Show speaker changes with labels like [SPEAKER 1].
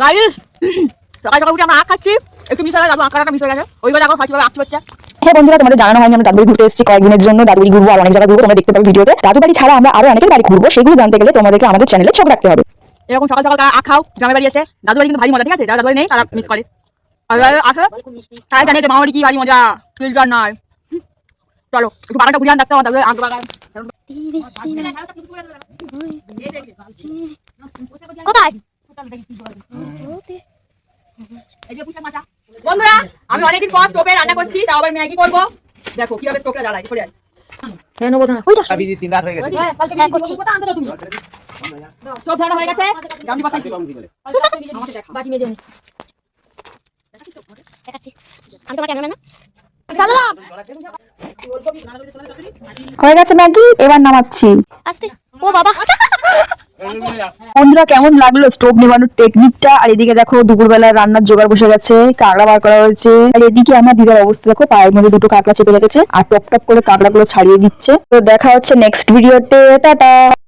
[SPEAKER 1] Guys সকাল সকাল উঠে আমরা আখ খাচ্ছি, একটু মিশে গেছে, দাদু আঁকাটা মিশে গেছে, ওই কথা এখন খাচ্ছি আঁকতে হচ্ছে।
[SPEAKER 2] হ্যাঁ বন্ধুরা, তোমাদের জানানো হয়নি আমরা দাদুবাড়ি ঘুরতে এসেছি কয়েকদিনের জন্য। দাদুবাড়ি ঘুরবো আর অনেক জায়গা ঘুরবো, তোমরা দেখতে পাবে ভিডিওতে। দাদুবাড়ি ছাড়া আমরা আরো অনেকের বাড়ি ঘুরবো, সেগুলো জানতে গেলে তোমাদেরকে আমাদের চ্যানেলে চোখ রাখতে হবে।
[SPEAKER 1] এরকম সকাল সকাল আখ খাও, গ্রামের বাড়ি এসে দাদু বাড়ি কিন্তু ভারী মজা, ঠিক আছে? যারা দাদু বাড়ি নেই তারা মিস করে, আর আসে তাই জানে যে মামা বাড়ি কি ভারী মজা, ফিল্টার নয়। চলো একটু বাগানটা ঘুরিয়ে রাখতে হবে, তারপরে আখ বাগান কোথায়? বন্ধুরা আমি অনেকদিন পর স্টোভে রান্না করছি, তাও আবার ম্যাগি করবো। দেখো কিভাবে স্টোভটা জ্বালাই, সরে আয়। স্টোভ জ্বালা হয়ে গেছে, গামলি বসাইছি। বাটি মেজে নি। আমি তোমার ক্যামেরাম্যান না?
[SPEAKER 2] হয়ে গেছে ম্যাগি, এবার নামাচ্ছি।
[SPEAKER 1] আস্তে। ও বাবা।
[SPEAKER 2] বন্ধুরা কেমন লাগলো স্টোভ নেভানোর টেকনিকটা? আর এদিকে দেখো দুপুরবেলা রান্নার জোগাড় বসে গেছে, কাঁকড়া বার করা হয়েছে। আর এদিকে আমার দিদার অবস্থা দেখো, পায়ের মধ্যে দুটো কাঁকড়া চেপে রেখেছে আর টপ টপ করে কাঁকড়াগুলো ছাড়িয়ে দিচ্ছে। তো দেখা হচ্ছে নেক্সট ভিডিওতে, টাটা।